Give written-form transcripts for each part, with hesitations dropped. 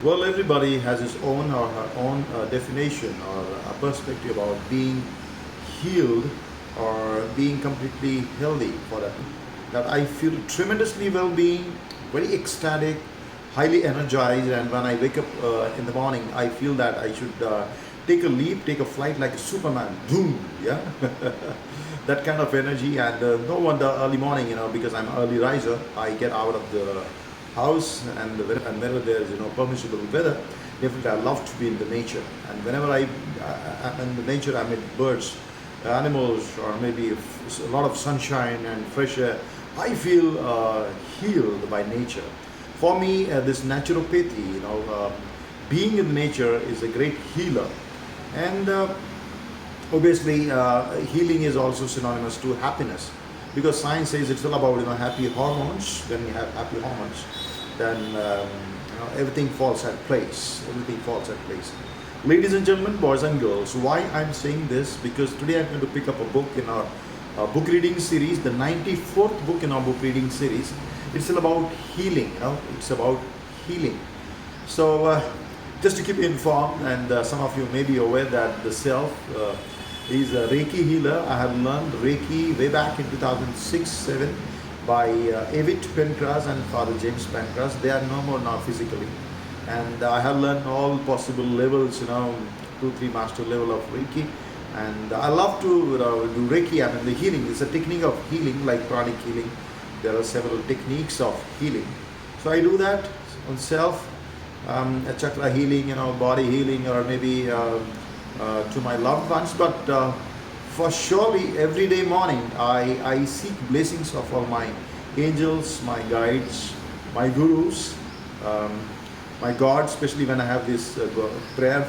Well, everybody has his own or her own definition or a perspective about being healed or being completely healthy for that. That I feel tremendously well-being, very ecstatic, highly energized, and when I wake up in the morning, I feel that I should take a leap, take a flight like a Superman. Boom, yeah. That kind of energy, and no wonder early morning, because I'm an early riser, I get out of the house and whenever there is permissible weather, definitely I love to be in the nature. And whenever I'm in the nature, I meet birds, animals, or maybe a lot of sunshine and fresh air. I feel healed by nature. For me, this naturopathy, being in nature is a great healer. And obviously, healing is also synonymous to happiness, because science says it's all about happy hormones. When you have happy hormones, then everything falls at place. Everything falls at place. Ladies and gentlemen, boys and girls, why I'm saying this? Because today I'm going to pick up a book in our book reading series, the 94th book in our book reading series. It's all about healing. It's about healing. So just to keep you informed, and some of you may be aware that the self is a Reiki healer. I have learned Reiki way back in 2006-7 by Evit Pencras and Father James Pencras. They are no more now physically. And I have learned all possible levels, 2-3 master level of Reiki. And I love to do Reiki. I mean, the healing is a technique of healing, like pranic healing. There are several techniques of healing. So I do that on self, a chakra healing, body healing, or maybe to my loved ones. But for surely everyday morning, I seek blessings of all my angels, my guides, my gurus, my God, especially when I have this prayer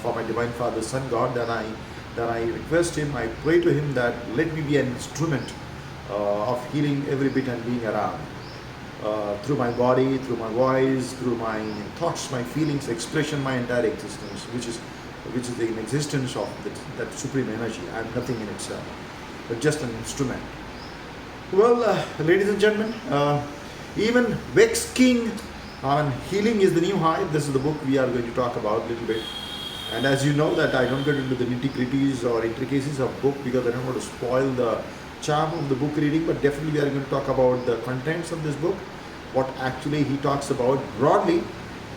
for my Divine Father, Son God, that I request Him, I pray to Him that let me be an instrument of healing every bit and being around. Through my body, through my voice, through my thoughts, my feelings, expression, my entire existence, which is the existence of that supreme energy. I am nothing in itself, but just an instrument. Well, ladies and gentlemen, even Vex King on Healing is the New High. This is the book we are going to talk about a little bit. And as you know that I don't get into the nitty-gritties or intricacies of book because I don't want to spoil the charm of the book reading, but definitely we are going to talk about the contents of this book, what actually he talks about broadly.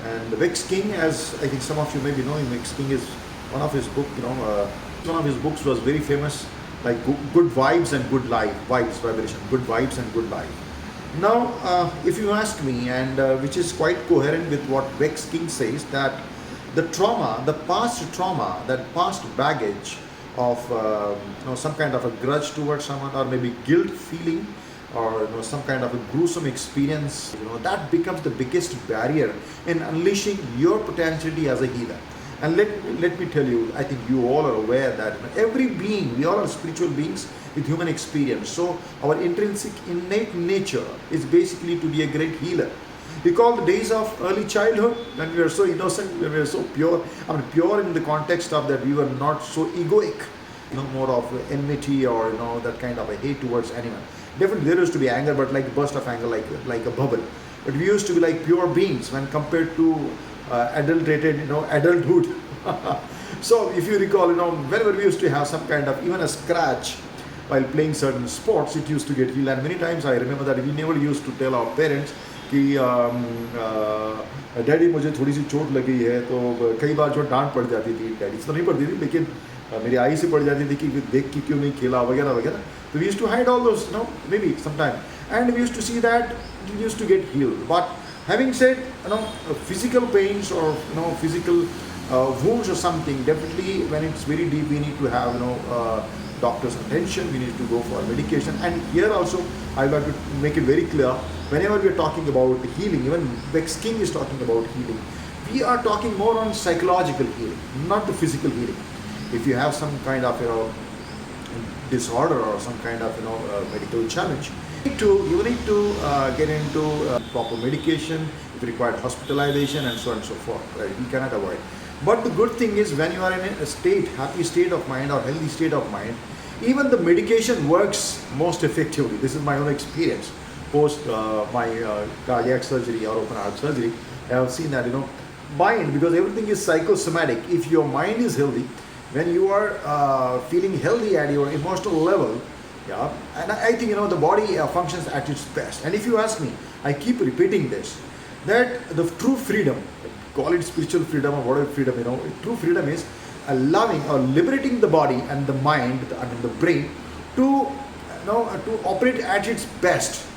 And the Vex King, as I think some of you may be knowing, Vex King is one of his book, one of his books was very famous, like Good Vibes and Good Life, vibes, vibration, good vibes and good life. Now, if you ask me, and which is quite coherent with what Vex King says, that the trauma, the past trauma, that past baggage of some kind of a grudge towards someone, or maybe guilt feeling, or some kind of a gruesome experience, that becomes the biggest barrier in unleashing your potentiality as a healer. And let me tell you, I think you all are aware that every being, we all are spiritual beings with human experience. So our intrinsic innate nature is basically to be a great healer. We call the days of early childhood, when we were so innocent, when we were so pure. I mean, pure in the context of that we were not so egoic, more of enmity or that kind of a hate towards anyone. Definitely there used to be anger, but like a burst of anger, like a bubble. But we used to be like pure beings when compared to adulterated, adulthood. So if you recall, whenever we used to have some kind of even a scratch while playing certain sports, it used to get healed. And many times I remember that we never used to tell our parents कि daddy मुझे थोड़ी सी चोट लगी है, तो कई बार जो डांट पड़ जाती थी, डैडी से तो नहीं पड़ती थी लेकिन मेरी आई से पड़ जाती थी कि देख के क्यों नहीं खेला वगैरह वगैरह. So we used to hide all those, maybe sometime, and we used to see that we used to get healed. But having said, physical pains or physical wounds or something, definitely when it's very deep, we need to have doctor's attention. We need to go for medication. And here also, I would like to make it very clear. Whenever we are talking about healing, even Vex King is talking about healing, we are talking more on psychological healing, not the physical healing. If you have some kind of disorder or some kind of medical challenge, you need to get into proper medication. If required, hospitalization and so on and so forth. Right? You cannot avoid. But the good thing is, when you are in a happy state of mind or healthy state of mind, even the medication works most effectively. This is my own experience. Post my cardiac surgery or open heart surgery, I have seen that mind, because everything is psychosomatic. If your mind is healthy, when you are feeling healthy at your emotional level, yeah, and I think the body functions at its best. And if you ask me, I keep repeating this, that the true freedom, call it spiritual freedom or whatever freedom, true freedom is allowing or liberating the body and the mind and the brain to to operate at its best.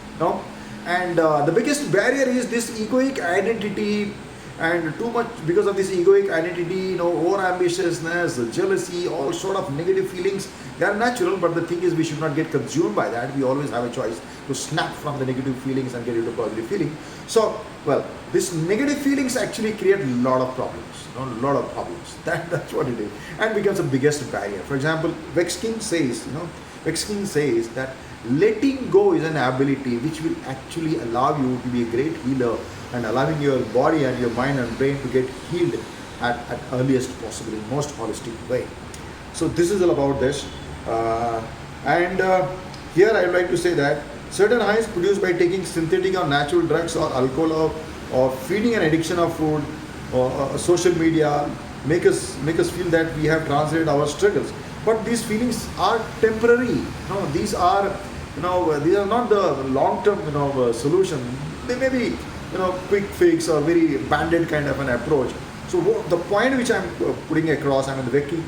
And the biggest barrier is this egoic identity, and too much because of this egoic identity, over ambitiousness, jealousy, all sort of negative feelings. They are natural, but the thing is, we should not get consumed by that. We always have a choice to snap from the negative feelings and get into positive feeling. So, well, these negative feelings actually create a lot of problems. A lot of problems. That's what it is, and becomes the biggest barrier. For example, Vex King says, that letting go is an ability which will actually allow you to be a great healer, and allowing your body and your mind and brain to get healed at earliest possible, in most holistic way. So this is all about this. Here I would like to say that certain highs produced by taking synthetic or natural drugs or alcohol, or feeding an addiction of food or social media make us feel that we have translated our struggles. But these feelings are temporary. These are these are not the long-term solution. They may be quick fix or very banded kind of an approach. So the point which I'm putting across, the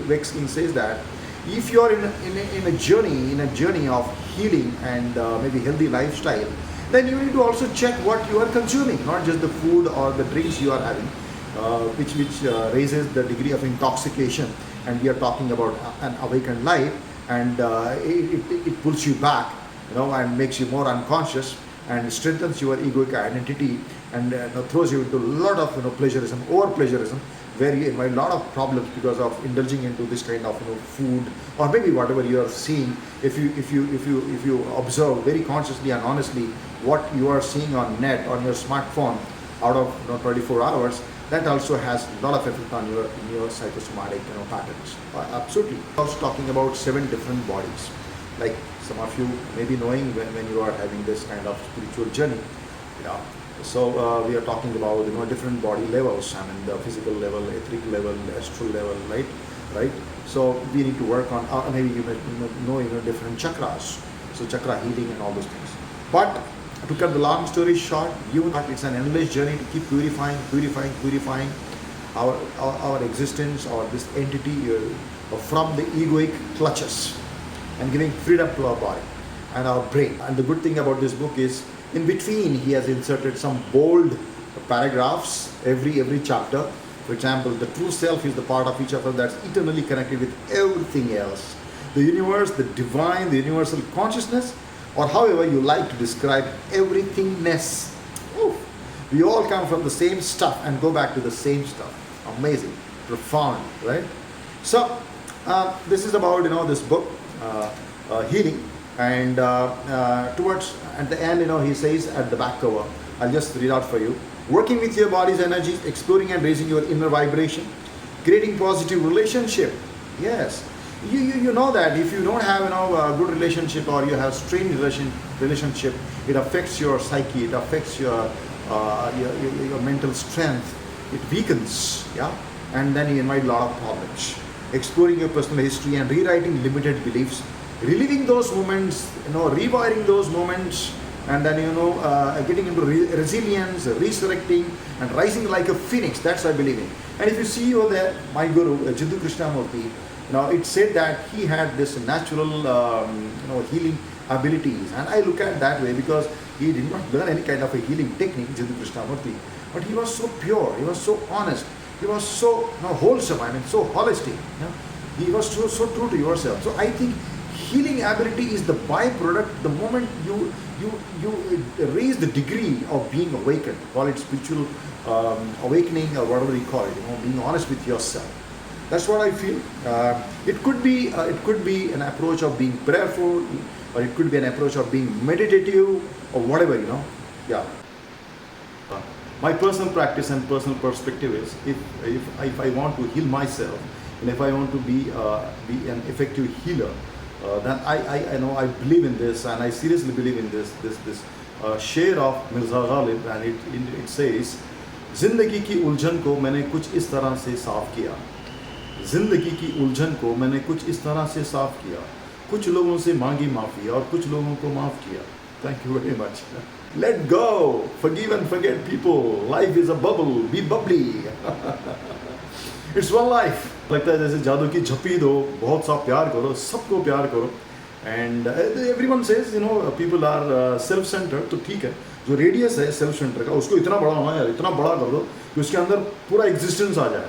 Vex King says that if you are in a journey of healing and maybe healthy lifestyle, then you need to also check what you are consuming, not just the food or the drinks you are having, which raises the degree of intoxication. And we are talking about an awakened life, and it pulls you back, and makes you more unconscious, and strengthens your egoic identity, and throws you into a lot of pleasurism, over pleasurism, where you invite a lot of problems because of indulging into this kind of food, or maybe whatever you are seeing. If you observe very consciously and honestly what you are seeing on net, on your smartphone, out of 24 hours, that also has a lot of effect on your psychosomatic patterns. Absolutely. I was talking about 7 different bodies, like some of you may be knowing when you are having this kind of spiritual journey. So we are talking about different body levels. The physical level, etheric level, astral level, right. So we need to work on maybe you may know different chakras, so chakra healing and all those things. But to cut the long story short, it's an endless journey to keep purifying our existence, or this entity from the egoic clutches, and giving freedom to our body and our brain. And the good thing about this book is, in between he has inserted some bold paragraphs every chapter. For example, the true self is the part of each of us that's eternally connected with everything else. The universe, the divine, the universal consciousness, or however you like to describe everythingness. We all come from the same stuff and go back to the same stuff. Amazing, profound, right? So this is about this book, healing, and towards at the end, he says at the back cover, I'll just read out for you: working with your body's energies, exploring and raising your inner vibration, creating positive relationship. Yes, you know that if you don't have a good relationship, or you have strained relationship, it affects your psyche, it affects your mental strength, it weakens, and then you invite a lot of problems. Exploring your personal history and rewriting limited beliefs, reliving those moments, rewiring those moments, and then getting into resilience, resurrecting and rising like a phoenix. That's I believe in. And if you see over there, my guru Jiddu Krishnamurti, it said that he had this natural healing abilities, and I look at that way because he did not learn any kind of a healing technique, Jiddu Krishnamurti, but he was so pure, he was so honest, he was so wholesome, so holistic. He was so true to yourself. So I think healing ability is the byproduct the moment you raise the degree of being awakened, call it spiritual awakening or whatever you call it, being honest with yourself. That's what I feel. It could be an approach of being prayerful, or it could be an approach of being meditative, or whatever, my personal practice and personal perspective is, if I want to heal myself, and if I want to be an effective healer, then I believe in this, and I seriously believe in this share of Mirza Ghalib, and it says, ज़िंदगी की उलझन को मैंने कुछ इस तरह से साफ़ किया। ज़िंदगी की उलझन को मैंने कुछ इस तरह से साफ़ किया। कुछ लोगों से मांगी माफ़ी और कुछ लोगों को माफ़ किया। Thank you very much. Let go, forgive and forget people. Life is a bubble, be bubbly. It's one life. लगता है जैसे जादू की झप्पी दो, बहुत सा प्यार करो, सबको प्यार करो। And everyone says people are self centred, तो ठीक है, जो रेडियस है सेल्फ सेंटर का उसको इतना बड़ा होना यार, इतना बड़ा कर दो कि उसके अंदर पूरा एग्जिस्टेंस आ जाए।